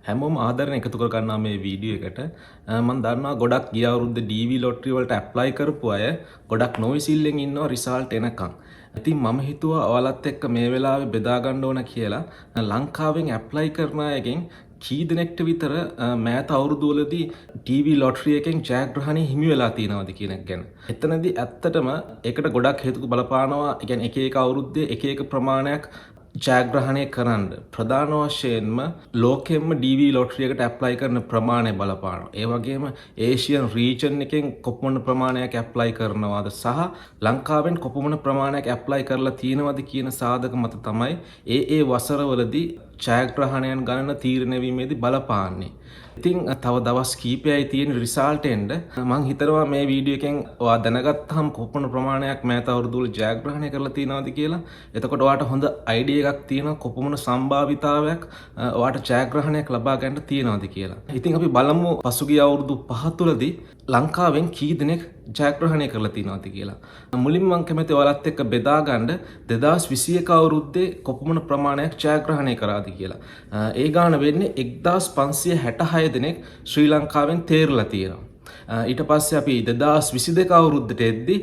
හැමෝම ආදරණ එකතු කර ගන්නවා මේ වීඩියෝ එකට. මම දන්නවා ගොඩක් ගිය අවුරුද්දේ DV ලොටරි වලට ඇප්ලයි කරපු අය ගොඩක් නොවිසිල්ලෙන් ඉන්නවා රිසල්ට් එනකන්. ඉතින් මම හිතුවා ඔයාලත් එක්ක මේ වෙලාවේ බෙදා ගන්න ඕන කියලා. ලංකාවෙන් ඇප්ලයි කරන අයගෙන් කී දෙනෙක්ට විතර මෑත අවුරුදුවලදී TV ලොටරි එකෙන් ජයග්‍රහණය හිමි වෙලා තියෙනවද කියන එක ගැන. එතනදී ඇත්තටම ඒකට ගොඩක් හේතු බලපානවා. ඒ කියන්නේ එක එක අවුරුද්දේ එක එක ප්‍රමාණයක් ජයග්‍රහණය කරන්න ප්‍රධාන වශයෙන්ම ලෝකෙම්ම DV ලොටරි එකට ඇප්ලයි කරන ප්‍රමාණය බලපානවා. ඒ වගේම ඒෂියන් රීජන් එකෙන් කොපමණ ප්‍රමාණයක් ඇප්ලයි කරනවද සහ ලංකාවෙන් කොපමණ ප්‍රමාණයක් ඇප්ලයි කරලා තියෙනවද කියන සාධක මත තමයි ඒ වසරවලදී ජයග්‍රහණයන් ගණන තීරණය වීමේදී බලපාන්නේ. ඉතින් තව දවස් කීපයයි තියෙන රිසල්ට් එන්න. මම හිතනවා මේ වීඩියෝ එකෙන් ඔයා දැනගත්තාම කොපමණ ප්‍රමාණයක් මෑත අවුරුදු වල ජයග්‍රහණය කරලා තියෙනවද කියලා. එතකොට ඔයාට හොඳ අයිඩියා එකක් තියෙනවා කොපමණ සම්භාවිතාවයක් ඔයාට ජයග්‍රහණයක් ලබා ගන්න තියෙනවද කියලා. ඉතින් අපි බලමු පසුගිය අවුරුදු 5 තුලදී ලංකාවෙන් කී දෙනෙක් ජයග්‍රහණය කරලා තියෙනවද කියලා. මුලින්ම මම කැමති ඔයාලත් එක්ක බෙදා ගන්න 2021 අවුරුද්දේ කොපමණ ප්‍රමාණයක් ජයග්‍රහණය කරාද කියලා. ඒ ගාන වෙන්නේ 1566 දෙනෙක් ශ්‍රී ලංකාවෙන් තේරලා තියෙනවා. ඊට පස්සේ අපි 2022 අවුරුද්දට එද්දී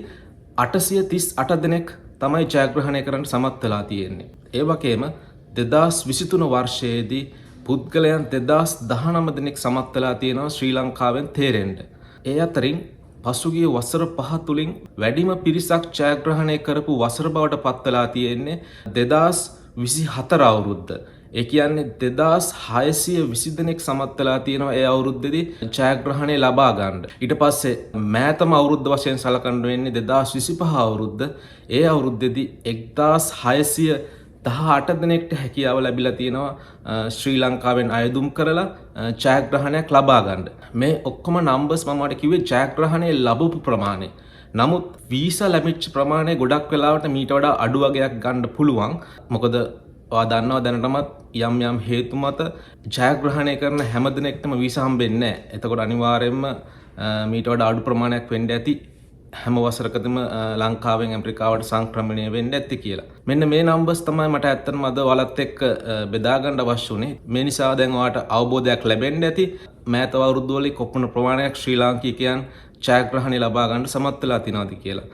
838 දෙනෙක් තමයි ජයග්‍රහණය කරන්න සමත් වෙලා තියෙන්නේ. ඒ වගේම 2023 වර්ෂයේදී පුද්ගලයන් 2019 දෙනෙක් සමත් වෙලා තියෙනවා ශ්‍රී ලංකාවෙන් තේරෙන්න. ඒ අතරින් පසුගිය වසර 5 තුලින් වැඩිම පිරිසක් ජයග්‍රහණය කරපු වසර බවට පත් වෙලා තියෙන්නේ 2024 අවුරුද්ද. ඒ කියන්නේ 2620 දෙනෙක් සමත් වෙලා තියෙනවා ඒ අවුරුද්දේදී ජයග්‍රහණය ලබා ගන්න. ඊට පස්සේ මෑතම අවුරුද්ද වශයෙන් සලකන්න වෙන්නේ 2025 අවුරුද්ද. ඒ අවුරුද්දේදී 1618 දෙනෙක්ට හැකියාව ලැබිලා තියෙනවා ශ්‍රී ලංකාවෙන් අයදුම් කරලා ජයග්‍රහණයක් ලබා ගන්න. මේ ඔක්කොම නම්බර්ස් මම ඔයාලට කිව්වේ ජයග්‍රහණය ලැබපු ප්‍රමාණය. නමුත් වීසා ලැබිච්ච ප්‍රමාණය ගොඩක් වෙලාවට මීට වඩා අඩු වගේක් ගන්න පුළුවන්. මොකද ඔයා දන්නවා දැනටමත් යම් හේතු මත ජයග්‍රහණය කරන හැම දිනෙකටම වීසා හම්බෙන්නේ නැහැ. එතකොට අනිවාර්යයෙන්ම මීට වඩා අඩු ප්‍රමාණයක් වෙන්න ඇති හැම වසරකදම ලංකාවෙන් ඇමරිකාවට සංක්‍රමණය වෙන්න ඇති කියලා. මෙන්න මේ නම්බර්ස් තමයි මට ඇත්තටම අද ඔයාලත් එක්ක බෙදා ගන්න අවශ්‍ය වුණේ. මේ නිසා දැන් ඔයාලට අවබෝධයක් ලැබෙන්න ඇති මෑත අවුරුද්ද වල කොපමණ ප්‍රමාණයක් ශ්‍රී ලාංකිකයන් ජයග්‍රහණය ලබා ගන්න සමත් වෙලා තියෙනවද කියලා.